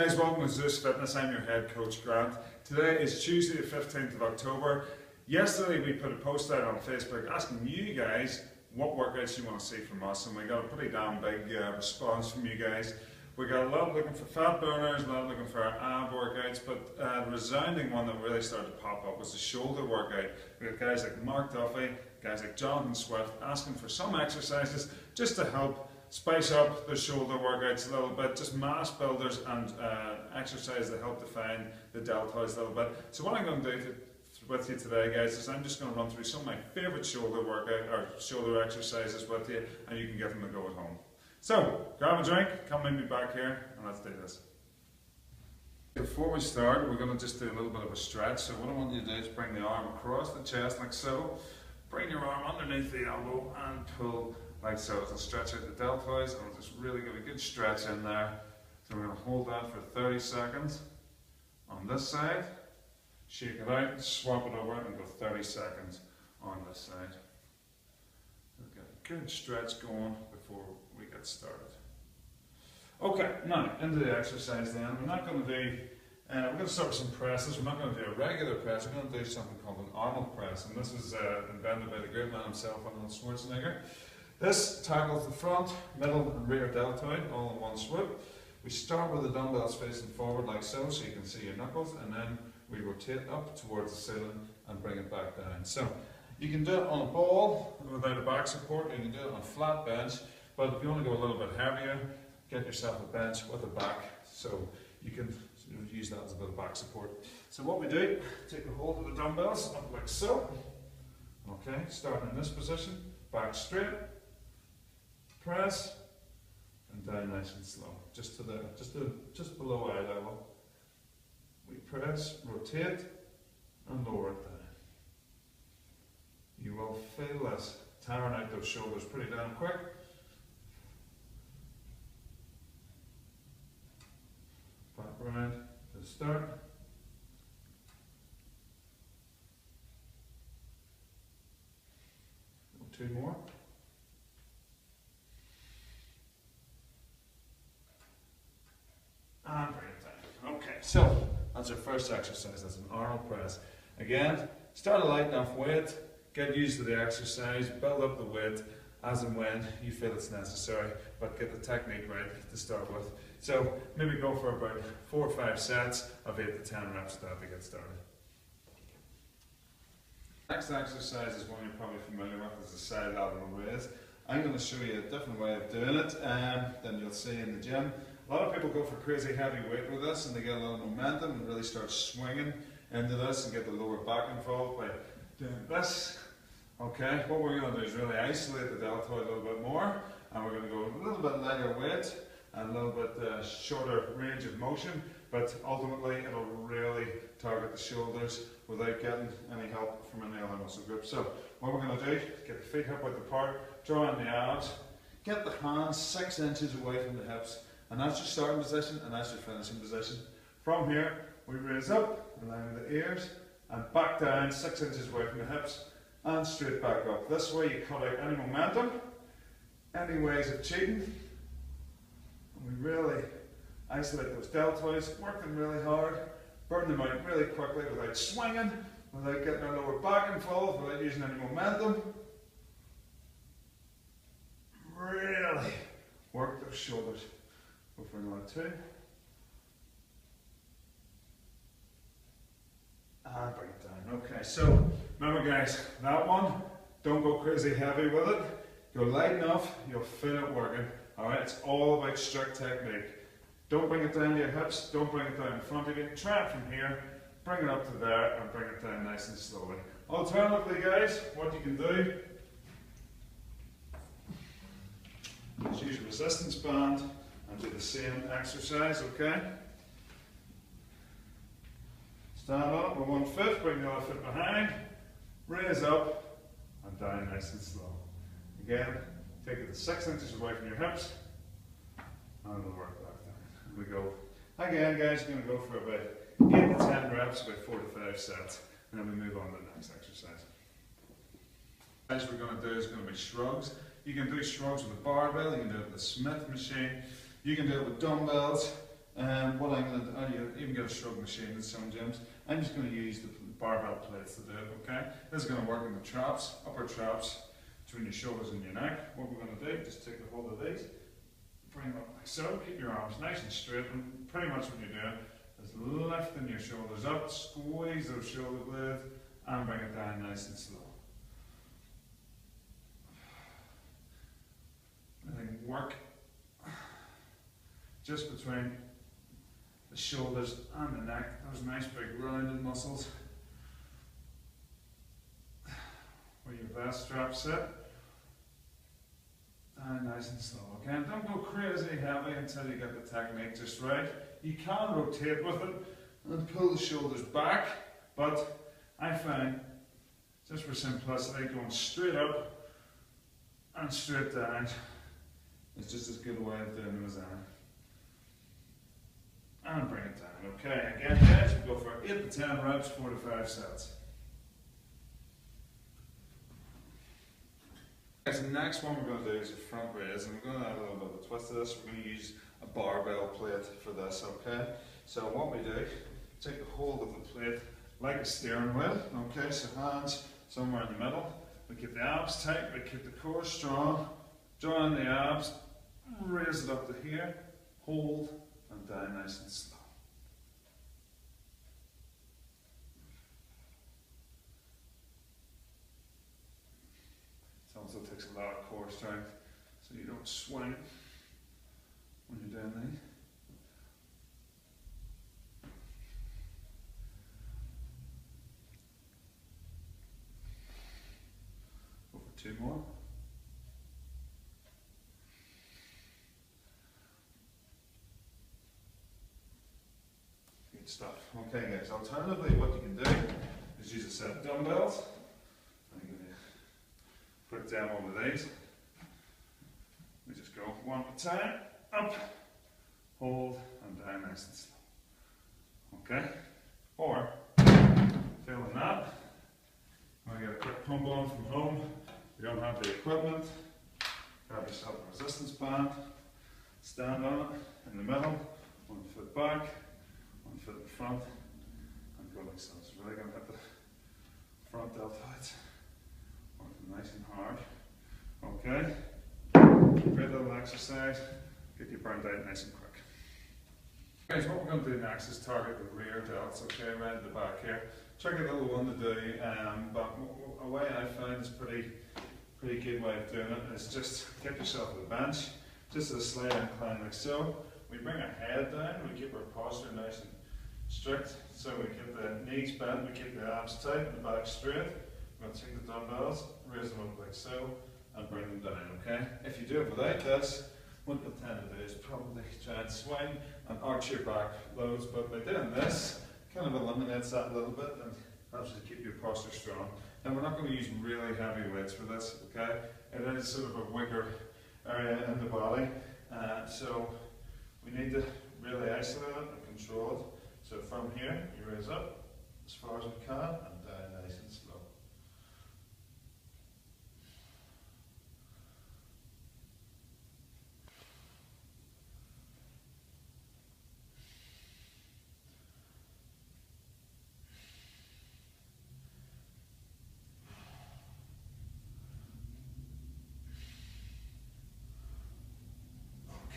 Guys, welcome to Zeus Fitness. I'm your head coach Grant. Today is Tuesday the 15th of October. Yesterday we put a post out on Facebook asking you guys what workouts you want to see from us, and we got a pretty damn big response from you guys. We got a lot looking for fat burners, a lot looking for ab workouts, but the resounding one that really started to pop up was the shoulder workout. We got guys like Mark Duffy, guys like Jonathan Swift asking for some exercises just to help spice up the shoulder workouts a little bit, just mass builders and exercises that help define the deltoids a little bit. So what I'm going to do with you today, guys, is I'm just going to run through some of my favourite shoulder workout or shoulder exercises with you, and you can get them to go at home. So grab a drink, come meet me back here, and let's do this. Before we start, we're going to just do a little bit of a stretch. So what I want you to do is bring the arm across the chest like so. Bring your arm underneath the elbow and pull like so. It'll stretch out the deltoids and it'll just really give a good stretch in there. So we're going to hold that for 30 seconds on this side, shake it out, swap it over and go 30 seconds on this side. We'll get a good stretch going before we get started. Okay, now into the exercise then. We're not going to do, we're going to start with some presses. We're not going to do a regular press, we're going to do something called an Arnold press, and this was invented by the great man himself, Arnold Schwarzenegger. This tackles the front, middle and rear deltoid all in one swoop. We start with the dumbbells facing forward like so, so you can see your knuckles, and then we rotate up towards the ceiling and bring it back down. So you can do it on a ball without a back support, you can do it on a flat bench, but if you want to go a little bit heavier, get yourself a bench with a back, so you can use that as a bit of back support. So what we do, take a hold of the dumbbells up like so. Okay, starting in this position, back straight. Press and down nice and slow, just below eye level. We press, rotate, and lower it down. You will feel this tiring out those shoulders pretty damn quick. Back round to the start. Two more. And bring it down. Okay, so that's our first exercise. That's an Arnold press. Again, start a light enough weight, get used to the exercise, build up the weight as and when you feel it's necessary, but get the technique right to start with. So maybe go for about 4 or 5 sets of 8 to 10 reps to get started. Next exercise is one you're probably familiar with, is the side lateral raise. I'm going to show you a different way of doing it than you'll see in the gym. A lot of people go for crazy heavy weight with this and they get a lot of momentum and really start swinging into this and get the lower back involved by doing this. Okay, what we're going to do is really isolate the deltoid a little bit more, and we're going to go a little bit lighter weight and a little bit shorter range of motion, but ultimately it'll really target the shoulders without getting any help from any other muscle group. So what we're going to do, get the feet hip width apart, draw in the abs, get the hands 6 inches away from the hips, and that's your starting position and that's your finishing position. From here, we raise up, in line with the ears, and back down 6 inches away from the hips, and straight back up. This way you cut out any momentum, any ways of cheating, and we really isolate those deltoids, work them really hard, burn them out really quickly without swinging, without getting our lower back involved, without using any momentum. Really work those shoulders. Go for another 2. And bring it down. Okay, so remember guys, that one, don't go crazy heavy with it. Go light enough, you'll feel it working. Alright, it's all about strict technique. Don't bring it down to your hips, don't bring it down in front of you. Try it from here, bring it up to there, and bring it down nice and slowly. Alternatively guys, what you can do is use a resistance band and do the same exercise, okay? Stand up with one foot, bring the other foot behind, raise up and down nice and slow. Again, take it to 6 inches away from your hips and it'll work back down. Here we go. Again guys, you're going to go for about 8 to 10 reps, about 4 to 5 sets, and then we move on to the next exercise. The exercise we're going to do is going to be shrugs. You can do shrugs with a barbell, you can do it with a Smith machine, you can do it with dumbbells, What I'm going to do, you even get a shrug machine at some gyms. I'm just going to use the barbell plates to do it, okay? This is going to work in the traps, upper traps, between your shoulders and your neck. What we're going to do, just take a hold of these, bring them up like so, keep your arms nice and straight, and pretty much what you're doing is lifting your shoulders up, squeeze those shoulder blades, and bring it down nice and slow. And then work just between the shoulders and the neck, those nice big rounded muscles where your vest straps sit. And nice and slow. Okay, and don't go crazy heavy until you get the technique just right. You can rotate with it and pull the shoulders back, but I find, just for simplicity, going straight up and straight down is just as good a way of doing it as any. And bring it down. Okay, again guys, we go for 8 to 10 reps, 4 to 5 sets. The next one we're going to do is a front raise, and we're going to add a little bit of a twist to this. We're going to use a barbell plate for this, okay? So what we do, take a hold of the plate like a steering wheel, okay? So hands somewhere in the middle. We keep the abs tight, we keep the core strong, draw in the abs, raise it up to here, hold, and down nice and slow. It also takes a lot of core strength, so you don't swing when you're doing these. Go for 2 more. Good stuff. Okay guys, alternatively what you can do is use a set of dumbbells. Quick demo with these. We just go one at a time, up, hold, and down nice and slow. Okay? Or, failing that, want to get a quick pump on from home, you don't have the equipment, grab yourself a resistance band, stand on it, in the middle, 1 foot back, 1 foot in front, and go like so. It's really going to hit the front deltoids. Working nice and hard. Okay. Great little exercise. Get you burned out nice and quick. Guys, what we're going to do next is target the rear delts, okay, right at the back here. Tricky little one to do, but a way I find is pretty good way of doing it is just get yourself to the bench, just a slight incline like so. We bring our head down, we keep our posture nice and strict, so we keep the knees bent, we keep the abs tight and the back straight. We're going to take the dumbbells, raise them up like so, and bring them down, okay? If you do it without this, what you'll tend to do is probably try and swing and arch your back loads, but by doing this, kind of eliminates that a little bit and helps you to keep your posture strong. And we're not going to use really heavy weights for this, okay? It is sort of a weaker area in the body, so we need to really isolate it and control it. So from here, you raise up as far as we can and down nice and slow.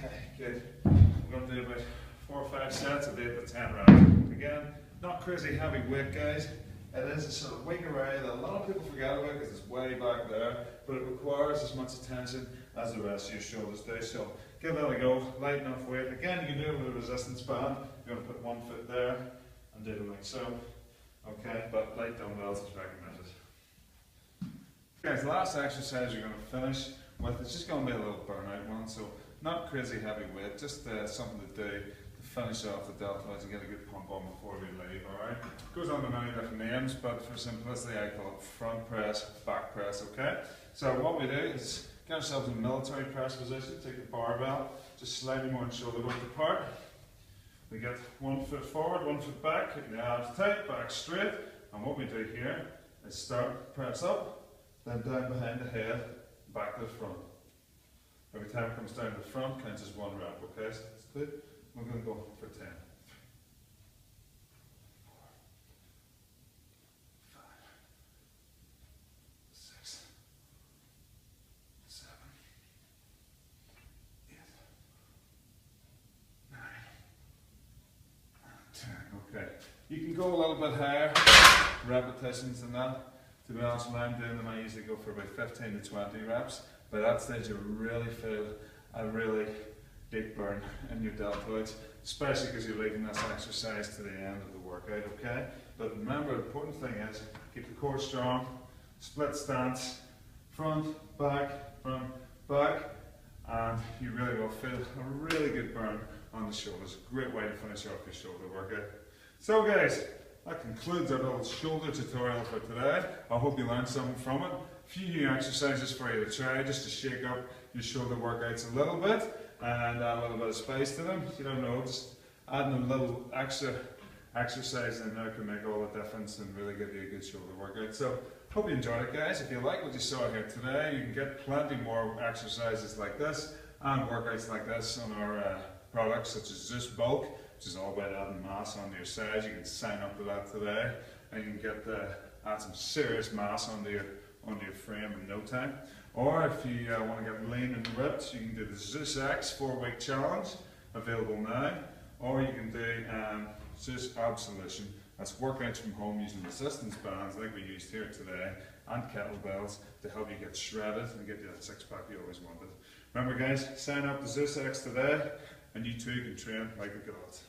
Okay, good. We're going to do about 4 or 5 sets of 8 to 10 rounds. Again, not crazy heavy weight, guys. It is a sort of weaker area that a lot of people forget about because it's way back there, but it requires as much attention as the rest of your shoulders do. So give that a go, light enough weight. Again, you can do it with a resistance band. You're going to put 1 foot there and do it like so. Okay, but light dumbbells is recommended. Guys, the last exercise you're going to finish with is just going to be a little burnout one. So not crazy heavy weight, just something to do to finish off the deltoids and get a good pump on before we leave, alright? It goes on to many different names, but for simplicity I call it front press, back press, okay? So what we do is get ourselves in a military press position, take the barbell, just slightly more than shoulder width apart. We get 1 foot forward, 1 foot back, keeping the abs tight, back straight, and what we do here is start, press up, then down behind the head, back to the front. Every time it comes down to the front, counts as 1 rep, okay? So that's good. We're going to go for 10. 5, 6, 7, 8, 9, and 10. Okay. You can go a little bit higher, repetitions than that. To be honest, when I'm doing them, I usually go for about 15 to 20 reps. By that stage, you really feel a really deep burn in your deltoids, especially because you're leaving this exercise to the end of the workout, okay? But remember, the important thing is keep the core strong, split stance, front, back, and you really will feel a really good burn on the shoulders. A great way to finish off your shoulder workout. So guys, that concludes our little shoulder tutorial for today. I hope you learned something from it. A few new exercises for you to try just to shake up your shoulder workouts a little bit and add a little bit of spice to them. You don't know, just adding a little extra exercise in there can make all the difference and really give you a good shoulder workout. So, hope you enjoyed it, guys. If you like what you saw here today, you can get plenty more exercises like this and workouts like this on our products such as Zeus Bulk, which is all about adding mass onto your sides. You can sign up to that today and you can get add some serious mass onto your frame in no time. Or if you want to get lean and ripped, you can do the Zeus X 4-week challenge, available now. Or you can do Zeus Ab Solution. That's workouts from home using resistance bands like we used here today and kettlebells to help you get shredded and get you that six-pack you always wanted. Remember guys, sign up to Zeus X today and you too can train like the gods.